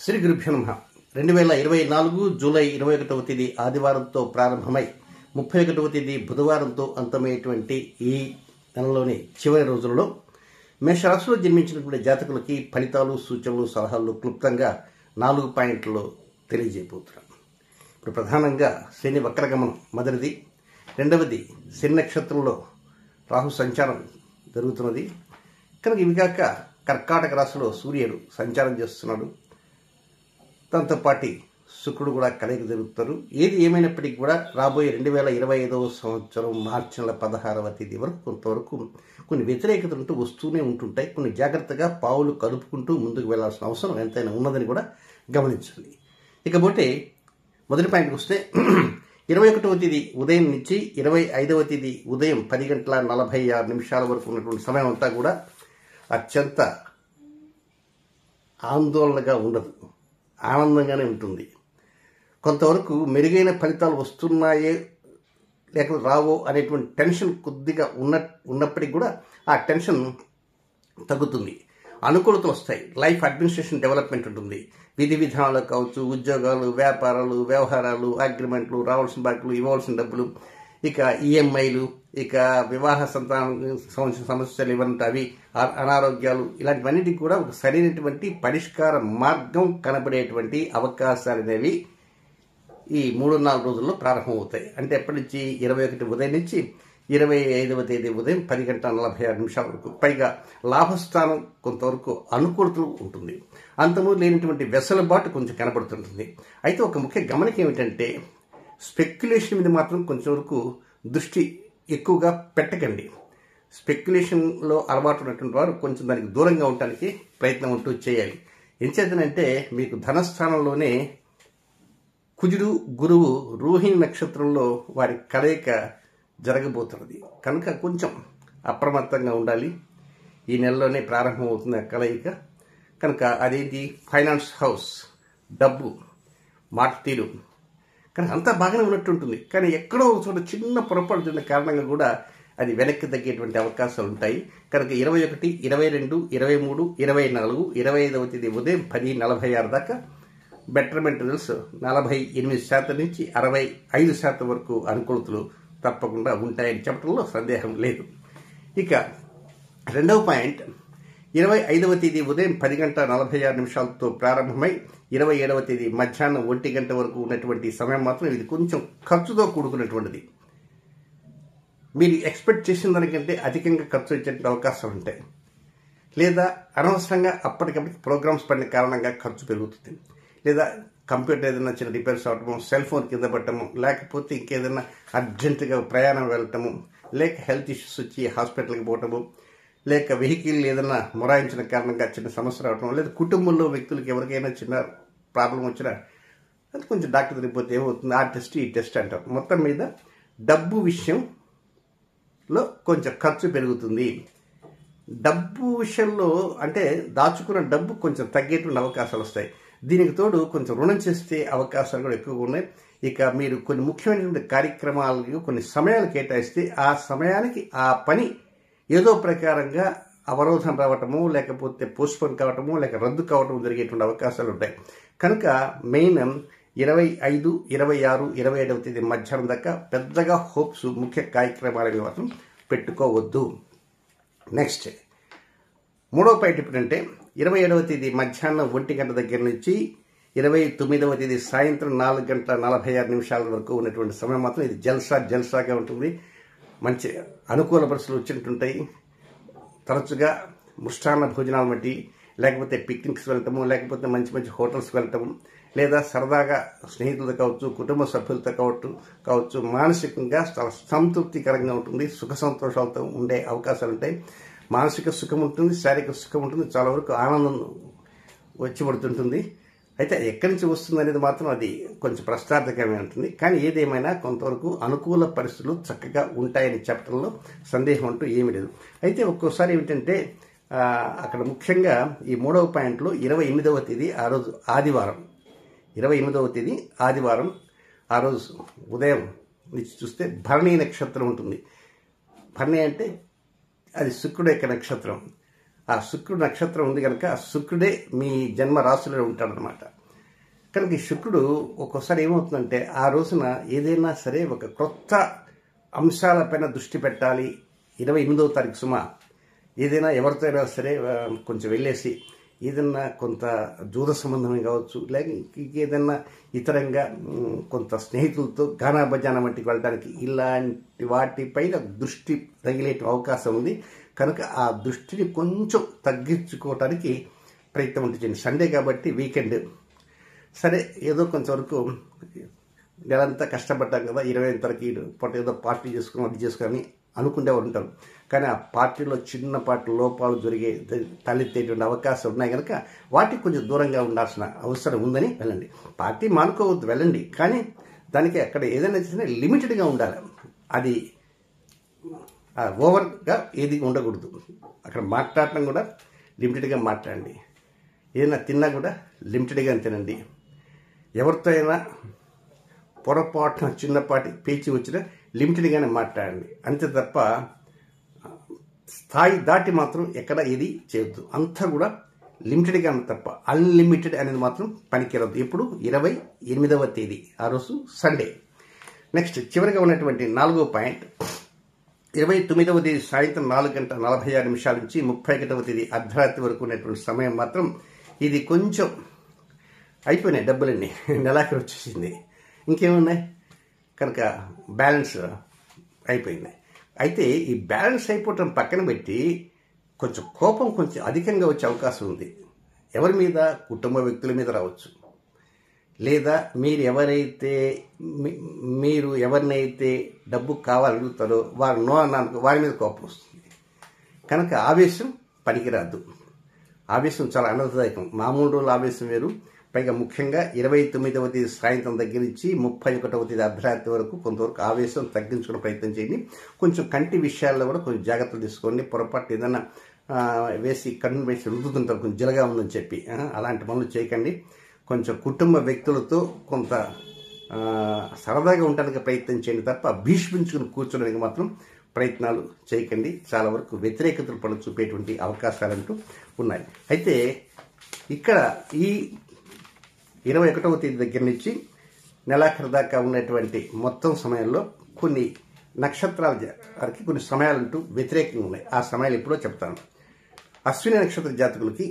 శ్రీ గురుభ్యో నమః 2024 జూలై 21వ తేదీ ఆదివారంతో ప్రారంభమై 31వ తేదీ బుధవారంతో అంతమయ్యేటువంటి ఈ నెలలోని చివరి రోజులలో మేషరాశిలో జన్మించినటువంటి జాతకులకి ఫలితాలు, సూచనలు, సలహాలు క్లుప్తంగా 4 పాయింట్లలో తెలియజేయబోతున్నాను. ఇప్పుడు ప్రధానంగా శని వక్రగమనం మొదటిది, రెండవది శని నక్షత్రంలో రాహు సంచారం జరుగుతున్నది కనుక ఇవి కాక కర్కాటక రాశిలో సూర్యుడు సంచారం చేస్తున్నాడు. దాంతోపాటు శుక్రుడు కూడా కలయిక జరుగుతారు. ఏది ఏమైనప్పటికీ కూడా రాబోయే 2025వ సంవత్సరం మార్చి నెల 16వ తేదీ వరకు కొంతవరకు కొన్ని వ్యతిరేకతలు ఉంటూ వస్తూనే ఉంటుంటాయి. కొన్ని జాగ్రత్తగా పావులు కలుపుకుంటూ ముందుకు వెళ్లాల్సిన అవసరం ఎంతైనా ఉన్నదని కూడా గమనించండి. ఇకపోతే మొదటి పాయింట్కి వస్తే 21వ తేదీ ఉదయం నుంచి 25వ తేదీ ఉదయం 10:46 వరకు ఉన్నటువంటి సమయం అంతా కూడా అత్యంత ఆందోళనగా ఉండదు, ఆనందంగానే ఉంటుంది. కొంతవరకు మెరుగైన ఫలితాలు వస్తున్నాయే లేకపోతే రావో అనేటువంటి టెన్షన్ కొద్దిగా ఉన్నప్పటికీ కూడా ఆ టెన్షన్ తగ్గుతుంది. అనుకూలతలు వస్తాయి. లైఫ్ అడ్మినిస్ట్రేషన్ డెవలప్మెంట్ ఉంటుంది. విధి విధానాలు కావచ్చు, ఉద్యోగాలు, వ్యాపారాలు, వ్యవహారాలు, అగ్రిమెంట్లు, రావాల్సిన బాకీలు, ఇవ్వాల్సిన డబ్బులు, ఇక ఈఎంఐలు, ఇక వివాహ సంతానం సంబంధించిన సమస్యలు ఇవ్వంటే అవి, అనారోగ్యాలు, ఇలాంటివన్నిటికీ కూడా ఒక సరైనటువంటి పరిష్కార మార్గం కనబడేటువంటి అవకాశాలు అనేవి ఈ 3-4 రోజుల్లో ప్రారంభమవుతాయి. అంటే ఎప్పటి నుంచి 21 ఉదయం నుంచి 25వ తేదీ ఉదయం 10:46 వరకు. పైగా లాభస్థానం కొంతవరకు అనుకూలతలు ఉంటుంది. అంతకుముందు లేనటువంటి వెసులుబాటు కొంచెం కనబడుతుంటుంది. అయితే ఒక ముఖ్య గమనిక ఏమిటంటే స్పెక్యులేషన్ మీద మాత్రం కొంచెం వరకు దృష్టి ఎక్కువగా పెట్టకండి. స్పెక్యులేషన్లో అలవాటు ఉన్నటువంటి వారు కొంచెం దానికి దూరంగా ఉండటానికి ప్రయత్నం ఉంటూ చేయాలి. ఎంచేతనంటే మీకు ధనస్థానంలోనే కుజుడు, గురువు రోహిణి నక్షత్రంలో వారి కలయిక జరగబోతున్నది కనుక కొంచెం అప్రమత్తంగా ఉండాలి. ఈ నెలలోనే ప్రారంభమవుతుంది ఆ కలయిక కనుక అదేంటి ఫైనాన్స్ హౌస్, డబ్బు, మాట తీరు కనుక అంతా బాగానే ఉన్నట్టుంటుంది. కానీ ఎక్కడో ఒక చోట చిన్న పొరపాటు జరిగిన కారణంగా కూడా అది వెనక్కి తగ్గేటువంటి అవకాశాలు ఉంటాయి. కనుక 21, 22, 23, 24, 25వ తేదీ ఉదయం 10:46 దాకా బెటర్మెంట్ రిజల్ట్స్ 48% నుంచి 65% వరకు అనుకూలతలు తప్పకుండా ఉంటాయని చెప్పడంలో సందేహం లేదు. ఇక రెండవ పాయింట్ 25వ తేదీ ఉదయం 10:46 ప్రారంభమై 27వ తేదీ మధ్యాహ్నం 1 గంట వరకు ఉన్నటువంటి సమయం మాత్రం ఇది కొంచెం ఖర్చుతో కూడుకున్నటువంటిది. మీరు ఎక్స్పెక్ట్ చేసిన దానికంటే అధికంగా ఖర్చు వచ్చే అవకాశాలు ఉంటాయి. లేదా అనవసరంగా అప్పటికప్పటికి ప్రోగ్రామ్స్ పడిన కారణంగా ఖర్చు పెరుగుతుంది. లేదా కంప్యూటర్ ఏదైనా చిన్న రిపేర్స్ అవటము, సెల్ ఫోన్ కింద పట్టము, లేకపోతే ఇంకేదైనా అర్జెంటుగా ప్రయాణం వెళ్ళటము, లేక హెల్త్ ఇష్యూస్ వచ్చి హాస్పిటల్కి పోవటము, లేక వెహికల్ ఏదైనా మొరాయించిన కారణంగా చిన్న సమస్య రావటం, లేదా కుటుంబంలో వ్యక్తులకు ఎవరికైనా చిన్న ప్రాబ్లం వచ్చినా అది కొంచెం డాక్టర్ తిరిగిపోతే ఏమవుతుంది, ఆ టెస్ట్ ఈ టెస్ట్ అంటారు. మొత్తం మీద డబ్బు విషయంలో కొంచెం ఖర్చు పెరుగుతుంది. డబ్బు విషయంలో అంటే దాచుకున్న డబ్బు కొంచెం తగ్గేటువంటి అవకాశాలు వస్తాయి. దీనికి తోడు కొంచెం రుణం చేసే అవకాశాలు కూడా ఎక్కువగా ఉన్నాయి. ఇక మీరు కొన్ని ముఖ్యమైనటువంటి కార్యక్రమాలకు కొన్ని సమయాలు కేటాయిస్తే ఆ సమయానికి ఆ పని ఏదో ప్రకారంగా అవరోధం రావటము, లేకపోతే పోస్ట్పోన్ కావటము, లేక రద్దు కావటము జరిగేటువంటి అవకాశాలు ఉంటాయి. కనుక మెయిన్ 25, 26, 27వ తేదీ మధ్యాహ్నం దాకా పెద్దగా హోప్స్ ముఖ్య కార్యక్రమాలని మాత్రం పెట్టుకోవద్దు. నెక్స్ట్ మూడవ పాయింట్ ఎప్పుడంటే 27వ తేదీ మధ్యాహ్నం 1 గంట దగ్గర నుంచి 29వ తేదీ సాయంత్రం 4:46 వరకు ఉన్నటువంటి సమయం మాత్రం ఇది జల్సాగా ఉంటుంది. మంచి అనుకూల పరిస్థితులు వచ్చినట్టుంటాయి. తరచుగా మృష్టాన్న భోజనాలు బట్టి, లేకపోతే పిక్నిక్స్ వెళ్ళటము, లేకపోతే మంచి మంచి హోటల్స్కి వెళ్ళటము, లేదా సరదాగా స్నేహితులతో కావచ్చు, కుటుంబ సభ్యులతో కావచ్చు మానసికంగా చాలా సంతృప్తికరంగా ఉంటుంది. సుఖ సంతోషాలతో ఉండే అవకాశాలు ఉంటాయి. మానసిక సుఖం ఉంటుంది, శారీరక సుఖం ఉంటుంది, చాలా వరకు ఆనందం వచ్చి పడుతుంటుంది. అయితే ఎక్కడి నుంచి వస్తుంది అనేది మాత్రం అది కొంచెం ప్రశ్నార్థకమే ఉంటుంది. కానీ ఏదేమైనా కొంతవరకు అనుకూల పరిస్థితులు చక్కగా ఉంటాయని చెప్పడంలో సందేహం అంటూ ఏమీ లేదు. అయితే ఒక్కోసారి ఏమిటంటే అక్కడ ముఖ్యంగా ఈ మూడవ పాయింట్లో 28వ తేదీ ఆ రోజు ఆదివారం, 28వ తేదీ ఆదివారం ఆ రోజు ఉదయం నుంచి చూస్తే భరణి నక్షత్రం ఉంటుంది. భరణి అంటే అది శుక్రుడు యొక్క నక్షత్రం. ఆ శుక్రుడు నక్షత్రం ఉంది కనుక ఆ శుక్రుడే మీ జన్మ రాశిలో ఉంటాడనమాట. కనుక ఈ శుక్రుడు ఒక్కోసారి ఏమవుతుందంటే ఆ రోజున ఏదైనా సరే ఒక కొత్త అంశాలపైన దృష్టి పెట్టాలి. 28వ తారీఖు సుమ ఏదైనా ఎవరితో అయినా సరే కొంచెం వెళ్ళేసి ఏదన్నా కొంత జూద సంబంధమే కావచ్చు, లేక ఏదన్నా ఇతరంగా కొంత స్నేహితులతో గానా భజానా వంటికి వెళ్ళడానికి ఇలాంటి వాటిపైన దృష్టి తగిలే అవకాశం ఉంది. కనుక ఆ దృష్టిని కొంచెం తగ్గించుకోవటానికి ప్రయత్నం చేయండి. సండే కాబట్టి వీకెండ్ సరే ఏదో కొంచెంవరకు నెలంతా కష్టపడ్డాం కదా 20వ తారీఖు పూట ఏదో పార్టీ చేసుకుని అది చేసుకొని అనుకునేవారు ఉంటారు. కానీ ఆ పార్టీలో చిన్నపాటి లోపాలు తలెత్తేటువంటి అవకాశం ఉన్నాయి కనుక వాటికి కొంచెం దూరంగా ఉండాల్సిన అవసరం ఉందని వెళ్ళండి. పార్టీ మానుకోవద్దు, వెళ్ళండి, కానీ దానికి అక్కడ ఏదైనా చేసినా లిమిటెడ్గా ఉండాలి. అది ఓవర్గా ఏది ఉండకూడదు. అక్కడ మాట్లాడటం కూడా లిమిటెడ్గా మాట్లాడండి. ఏదైనా తిన్నా కూడా లిమిటెడ్గా తినండి. ఎవరితో అయినా పొరపాటున చిన్నపాటి పేచి వచ్చినా లిమిటెడ్గానే మాట్లాడండి. అంతే తప్ప స్థాయి దాటి మాత్రం ఎక్కడ ఏది చేయొద్దు. అంతా కూడా లిమిటెడ్గా తప్ప అన్లిమిటెడ్ అనేది మాత్రం పనికిరద్దు. ఇప్పుడు 28వ తేదీ ఆ రోజు సండే. నెక్స్ట్ చివరిగా ఉన్నటువంటి 4వ పాయింట్ 29వ తేదీ సాయంత్రం 4:46 నుంచి 31వ తేదీ అర్ధరాత్రి వరకు ఉన్నటువంటి సమయం మాత్రం ఇది కొంచెం అయిపోయినాయి డబ్బులన్నీ, నెలాఖరు వచ్చేసింది, ఇంకేమున్నాయి కనుక బ్యాలెన్స్ అయిపోయింది. అయితే ఈ బ్యాలెన్స్ అయిపోవటం పక్కన పెట్టి కొంచెం కోపం కొంచెం అధికంగా వచ్చే అవకాశం ఉంది. ఎవరి మీద? కుటుంబ వ్యక్తుల మీద రావచ్చు, లేదా మీరు ఎవరినైతే డబ్బు కావాలడుగుతారో వారు నో అన్నాను వారి మీద కోపం వస్తుంది. కనుక ఆవేశం పనికిరాదు. ఆవేశం చాలా అనర్థదాయకం. మామూలు రోజుల ఆవేశం వేరు, పైగా ముఖ్యంగా 29వ తేదీ సాయంత్రం దగ్గర నుంచి 31వ తేదీ అర్ధరాత్రి వరకు కొంతవరకు ఆవేశం తగ్గించుకునే ప్రయత్నం చేయండి. కొంచెం కంటి విషయాల్లో కూడా కొంచెం జాగ్రత్తలు తీసుకోండి. పొరపాటు ఏదైనా వేసి కన్ను వేసి రుద్దుతుంటారు కొంచెం జిలగా ఉందని చెప్పి, అలాంటి పనులు చేయకండి. కొంచెం కుటుంబ వ్యక్తులతో కొంత సరదాగా ఉండడానికి ప్రయత్నం చేయండి తప్ప భీష్మించుకుని కూర్చోడానికి మాత్రం ప్రయత్నాలు చేయకండి. చాలా వరకు వ్యతిరేకతలు పనులు చూపేటువంటి అవకాశాలంటూ ఉన్నాయి. అయితే ఇక్కడ ఈ 21వ తేదీ దగ్గర నుంచి నెలాఖరు దాకా ఉన్నటువంటి మొత్తం సమయంలో కొన్ని నక్షత్రాల వారికి కొన్ని సమయాలంటూ వ్యతిరేకంగా ఉన్నాయి. ఆ సమయాలు ఎప్పుడో చెప్తాను. అశ్విని నక్షత్ర జాతకులకి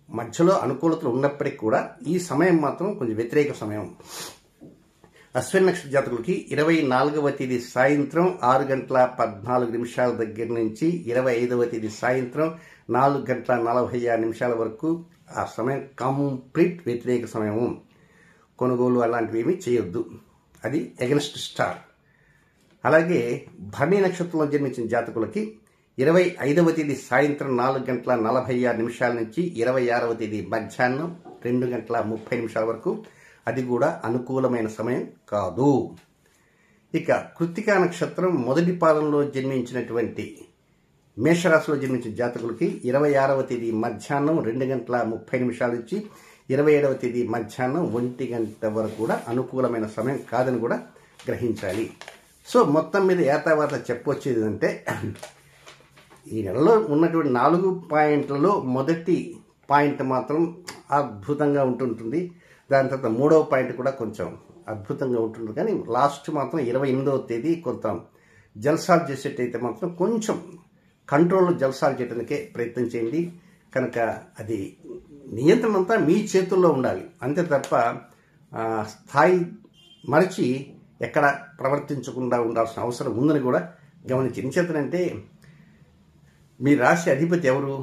మధ్యలో అనుకూలతలు ఉన్నప్పటికీ కూడా ఈ సమయం మాత్రం కొంచెం వ్యతిరేక సమయం. అశ్విని నక్షత్ర జాతకులకి 24వ తేదీ సాయంత్రం 6:14 దగ్గర నుంచి 25వ తేదీ సాయంత్రం 4:46 వరకు ఆ సమయం కంప్లీట్ వ్యతిరేక సమయము. కొనుగోలు అలాంటివి ఏమీ చేయొద్దు, అది ఎగెన్స్ట్ స్టార్. అలాగే భరణి నక్షత్రంలో జన్మించిన జాతకులకి 25వ తేదీ సాయంత్రం 4:46 నుంచి 26వ తేదీ మధ్యాహ్నం 2:30 వరకు అది కూడా అనుకూలమైన సమయం కాదు. ఇక కృత్తికా నక్షత్రం మొదటి పాదంలో జన్మించినటువంటి మేషరాశిలో జన్మించిన జాతకులకి 26వ తేదీ మధ్యాహ్నం 2:30 నుంచి 27వ తేదీ మధ్యాహ్నం 1 వరకు కూడా అనుకూలమైన సమయం కాదని కూడా గ్రహించాలి. సో మొత్తం మీద ఏతావాత చెప్పొచ్చేది అంటే ఈ నెలలో ఉన్నటువంటి 4 పాయింట్లలో మొదటి పాయింట్ మాత్రం అద్భుతంగా ఉంటుంటుంది. దాని తర్వాత 3వ పాయింట్ కూడా కొంచెం అద్భుతంగా ఉంటుంది. కానీ లాస్ట్ మాత్రం 28వ తేదీ కొంత జల్సాలు చేసేటైతే మాత్రం కొంచెం కంట్రోల్లో జల్సాలు చేయడానికే ప్రయత్నం చేయండి. కనుక అది నియంత్రణ అంతా మీ చేతుల్లో ఉండాలి. అంతే తప్ప స్థాయి మరచి ఎక్కడ ప్రవర్తించకుండా ఉండాల్సిన అవసరం ఉందని కూడా గమనించి. నిశ్చేతనంటే మీ రాశి అధిపతి ఎవరు?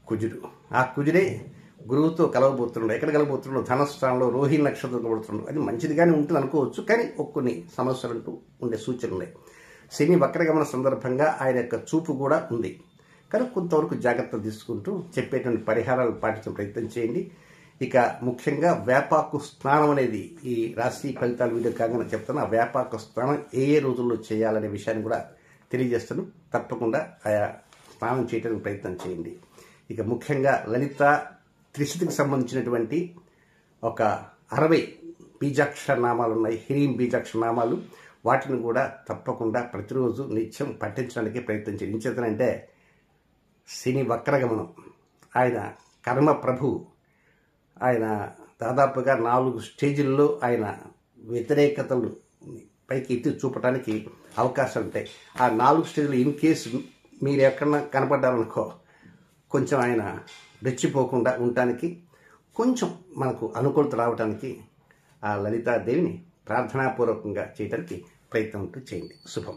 కుజుడు. ఆ కుజుడే గురువుతో కలవబోతున్నాడు. ఎక్కడ కలవబోతున్నాడు? ధనస్థానంలో రోహిణి నక్షత్రం కలబోతున్నాడు. అది మంచిదిగానే ఉంటుంది అనుకోవచ్చు, కానీ కొన్ని సమస్యలంటూ ఉండే సూచనలు ఉన్నాయి. శని వక్రగమన సందర్భంగా ఆయన యొక్క చూపు కూడా ఉంది. కానీ కొంతవరకు జాగ్రత్తలు తీసుకుంటూ చెప్పేటువంటి పరిహారాలు పాటించే ప్రయత్నం చేయండి. ఇక ముఖ్యంగా వేపాకు స్నానం అనేది ఈ రాశి ఫలితాల వీడియో కాగానే చెప్తాను. ఆ వేపాకు స్నానం ఏ రోజుల్లో చేయాలనే విషయాన్ని కూడా తెలియజేస్తాను. తప్పకుండా ఆయా స్నానం చేయడానికి ప్రయత్నం చేయండి. ఇక ముఖ్యంగా లలిత త్రిశతికి సంబంధించినటువంటి ఒక 60 బీజాక్షర నామాలు ఉన్నాయి, హ్రీం బీజాక్షర నామాలు. వాటిని కూడా తప్పకుండా ప్రతిరోజు నిత్యం పఠించడానికి ప్రయత్నం చేయండి. చేతనంటే శని వక్రగమనం ఆయన కర్మ ప్రభు. ఆయన దాదాపుగా 4 స్టేజీల్లో ఆయన వ్యతిరేకతలు పైకి ఎత్తి చూపడానికి అవకాశాలు ఉంటాయి. ఆ 4 స్టేజ్లు ఇన్ కేసు మీరు ఎక్కడన్నా కనపడ్డారనుకో, కొంచెం ఆయన రెచ్చిపోకుండా ఉండటానికి, కొంచెం మనకు అనుకూలత రావడానికి ఆ లలితాదేవిని ప్రార్థనాపూర్వకంగా చేయడానికి ప్రయత్నం చేయండి. శుభం.